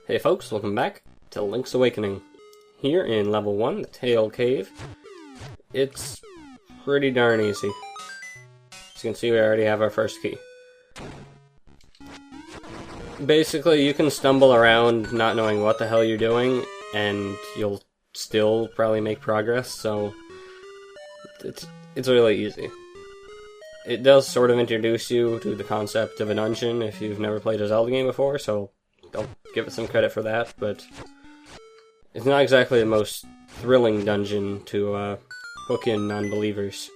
Hey folks, welcome back to Link's Awakening. Here in level 1, the Tail Cave. It's pretty darn easy. As you can see, we already have our first key. Basically, you can stumble around not knowing what the hell you're doing, and you'll still probably make progress, so it's really easy. It does sort of introduce you to the concept of a dungeon if you've never played a Zelda game before, so I'll give it some credit for that, but it's not exactly the most thrilling dungeon to hook in non-believers.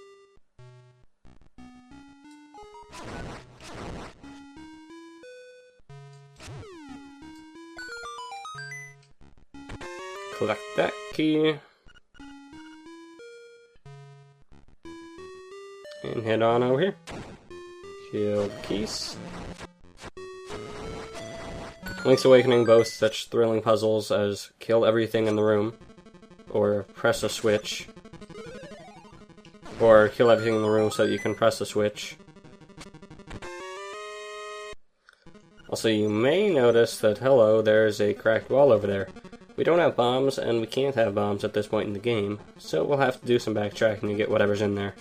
Collect that key. And head on over here. Kill the keys. Link's Awakening boasts such thrilling puzzles as kill everything in the room, or press a switch, or kill everything in the room so that you can press a switch. Also, you may notice that, hello, there's a cracked wall over there. We don't have bombs, and we can't have bombs at this point in the game, so we'll have to do some backtracking to get whatever's in there.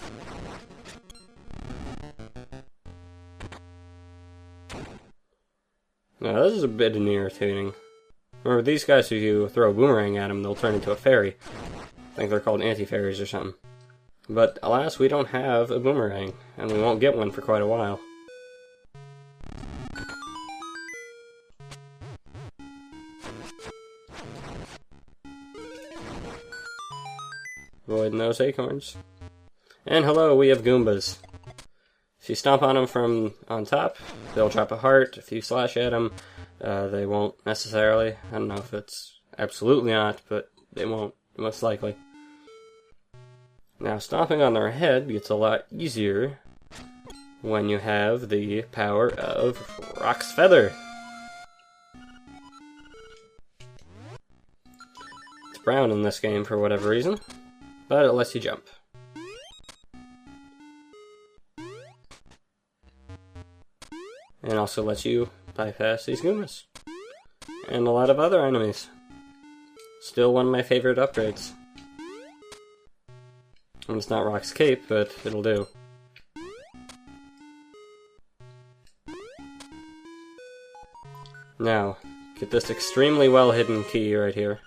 Now, this is a bit irritating. Remember, these guys, if you throw a boomerang at them, they'll turn into a fairy. I think they're called anti-fairies or something. But, alas, we don't have a boomerang, and we won't get one for quite a while. Avoiding those acorns. And hello, we have Goombas. If you stomp on them from on top, they'll drop a heart. If you slash at them, they won't necessarily. I don't know if it's absolutely not, but they won't, most likely. Now, stomping on their head gets a lot easier when you have the power of Rock's Feather. It's brown in this game for whatever reason, but it lets you jump. And also lets you bypass these Goombas. And a lot of other enemies. Still one of my favorite upgrades. And it's not Rock's Cape, but it'll do. Now, get this extremely well hidden key right here.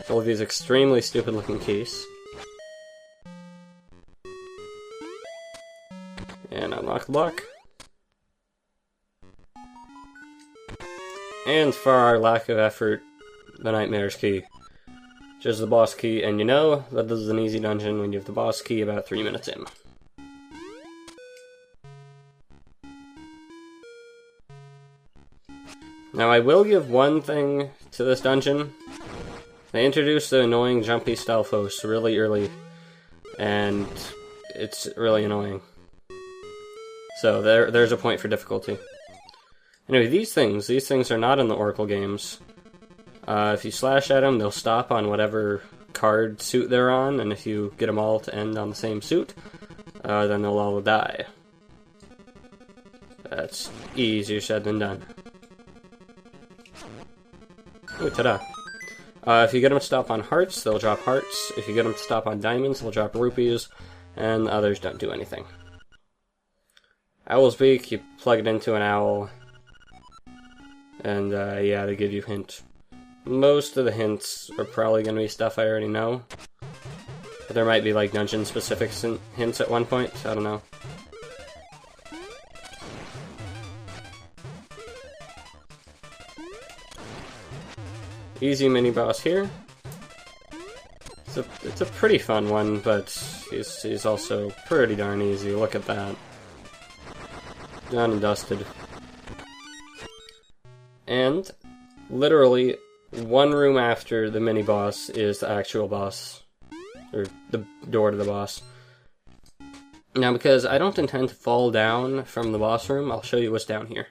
All of these extremely stupid looking keys. And unlock the block. And for our lack of effort, the Nightmare's key. Which is the boss key, and you know that this is an easy dungeon when you have the boss key about 3 minutes in. Now I will give one thing to this dungeon. They introduced the annoying jumpy Stalfos really early, and it's really annoying. So there's a point for difficulty. Anyway, these things are not in the Oracle games. If you slash at them, they'll stop on whatever card suit they're on, and if you get them all to end on the same suit, then they'll all die. That's easier said than done. Ooh, ta-da. If you get them to stop on hearts, they'll drop hearts. If you get them to stop on diamonds, they'll drop rupees, and the others don't do anything. Owl's Beak, you plug it into an owl, and yeah, they give you hint. Most of the hints are probably going to be stuff I already know. But there might be like dungeon-specific hints at one point, I don't know. Easy mini-boss here. It's a pretty fun one, but he's also pretty darn easy, look at that. Done and dusted. And, literally, one room after the mini-boss is the actual boss. Or the door to the boss. Now, because I don't intend to fall down from the boss room, I'll show you what's down here.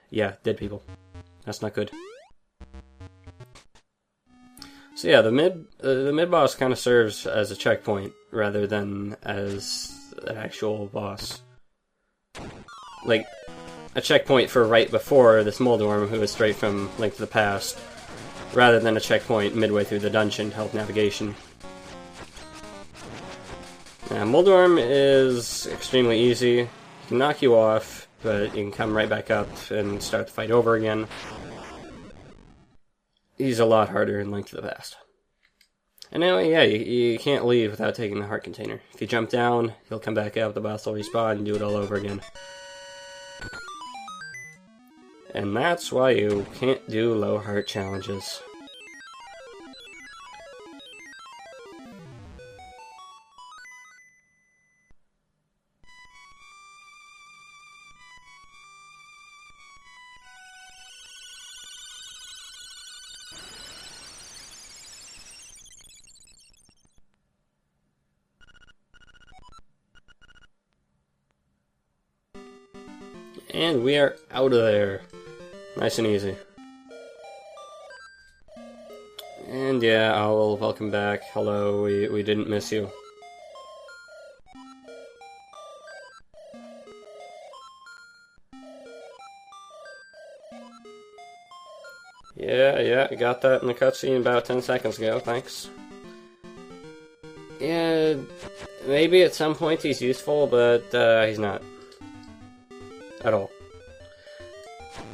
Yeah, dead people. That's not good. So yeah, the mid boss kind of serves as a checkpoint rather than as the actual boss. Like, a checkpoint for right before this Moldorm, who is straight from Link to the Past, rather than a checkpoint midway through the dungeon to help navigation. Now, Moldorm is extremely easy. He can knock you off, but you can come right back up and start the fight over again. He's a lot harder in Link to the Past. And anyway, yeah, you can't leave without taking the heart container. If you jump down, he'll come back out, the boss will respawn, and do it all over again. And that's why you can't do low heart challenges. And we are out of there. Nice and easy. And yeah, Owl, welcome back. Hello, we didn't miss you. Yeah, I got that in the cutscene about 10 seconds ago, thanks. Yeah, maybe at some point he's useful, but he's not. At all.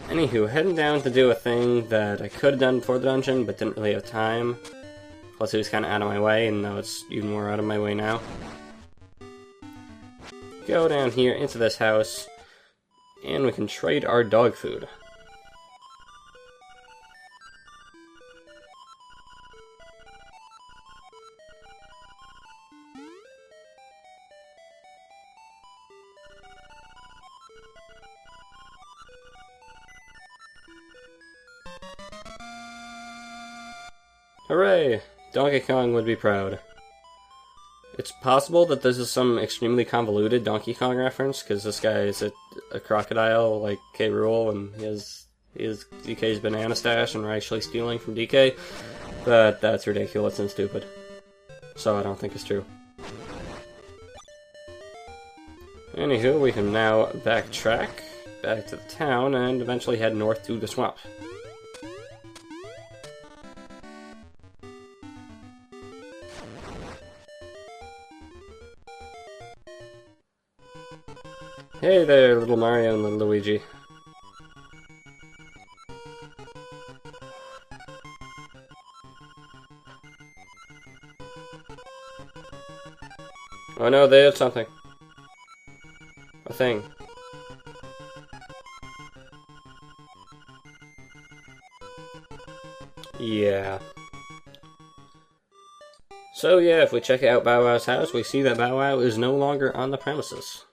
Anywho, heading down to do a thing that I could have done before the dungeon, but didn't really have time. Plus it was kind of out of my way, and now it's even more out of my way now. Go down here into this house, and we can trade our dog food. Hooray! Donkey Kong would be proud. It's possible that this is some extremely convoluted Donkey Kong reference, because this guy is a crocodile like K. Rool, and he is DK's banana stash, and we're actually stealing from DK, but that's ridiculous and stupid. So I don't think it's true. Anywho, we can now backtrack back to the town, and eventually head north to the swamp. Hey there, little Mario and little Luigi. Oh no, they had something. A thing. Yeah. So yeah, if we check out BowWow's house, we see that BowWow is no longer on the premises.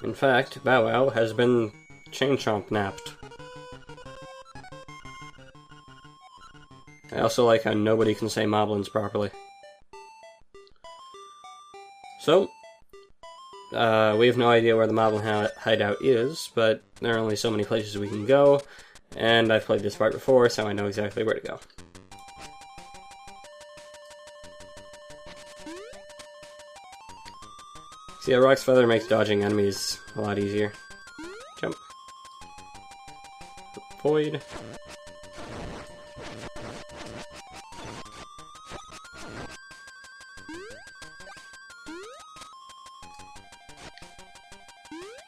In fact, BowWow has been chain-chomp-napped. I also like how nobody can say moblins properly. So, we have no idea where the moblin hideout is, but there are only so many places we can go, and I've played this part before, so I know exactly where to go. See, a rock's feather makes dodging enemies a lot easier. Jump. Void.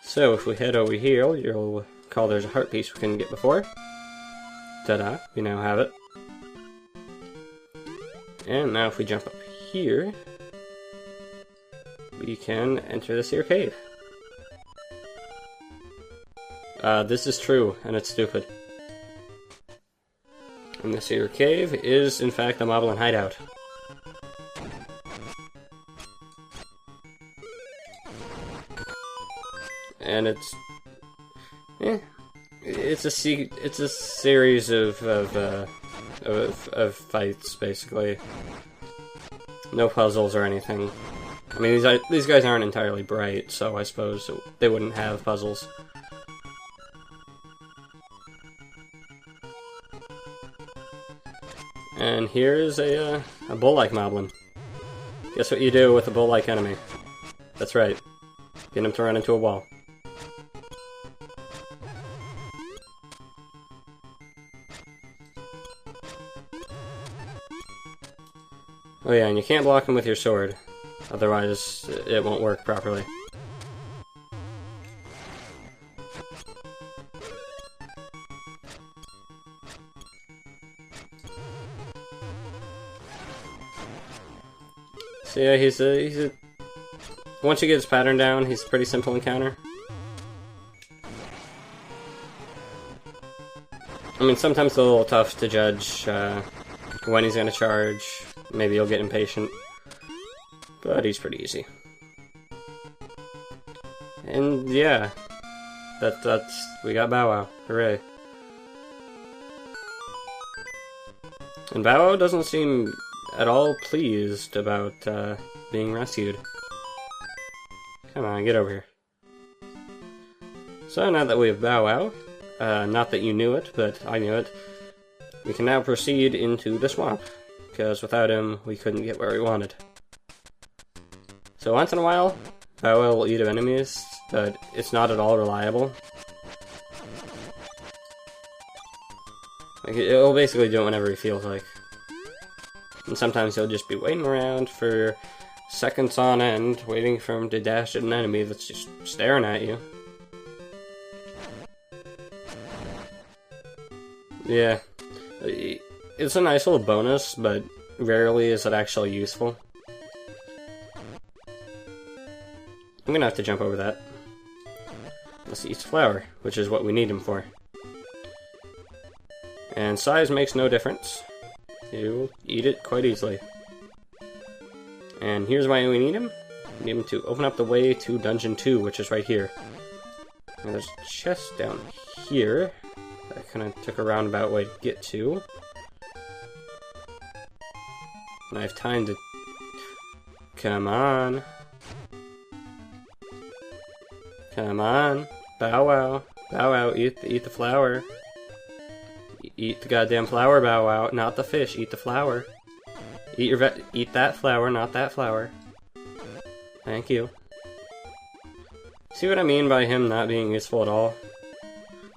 So, if we head over here, you'll recall there's a heart piece we couldn't get before. Ta-da, we now have it. And now if we jump up here, we can enter this here cave. This is true, and it's stupid. And this here cave is, in fact, a moblin hideout. And it's... it's a series of fights, basically. No puzzles or anything. I mean, these guys aren't entirely bright, so I suppose they wouldn't have puzzles. And here's a bull-like moblin. Guess what you do with a bull-like enemy? That's right. Get him to run into a wall. Oh yeah, and you can't block him with your sword. Otherwise, it won't work properly. So yeah, he's a... Once you get his pattern down, he's a pretty simple encounter. I mean, sometimes it's a little tough to judge when he's gonna charge. Maybe you'll get impatient. But he's pretty easy. And yeah, we got BowWow. Hooray. And BowWow doesn't seem at all pleased about being rescued. Come on, get over here. So now that we have BowWow, not that you knew it, but I knew it, we can now proceed into the swamp, because without him, we couldn't get where we wanted. So once in a while, BowWow will eat enemies, but it's not at all reliable. Like, it'll basically do it whenever he feels like. And sometimes he'll just be waiting around for seconds on end, waiting for him to dash at an enemy that's just staring at you. Yeah, it's a nice little bonus, but rarely is it actually useful. I'm gonna have to jump over that. Let's eat flour, which is what we need him for. And size makes no difference. You eat it quite easily. And here's why we need him. We need him to open up the way to Dungeon 2, which is right here. And there's a chest down here that I kind of took a roundabout way to get to. And I have time to... Come on. Come on. BowWow. BowWow, eat the flour. Eat the goddamn flour, BowWow. Not the fish, eat the flour. Eat that flour, not that flour. Thank you. See what I mean by him not being useful at all?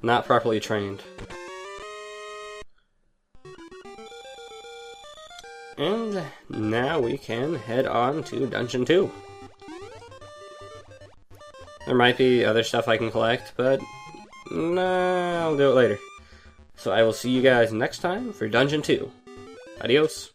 Not properly trained. And now we can head on to Dungeon 2. There might be other stuff I can collect, but nah, I'll do it later. So I will see you guys next time for Dungeon 2. Adios.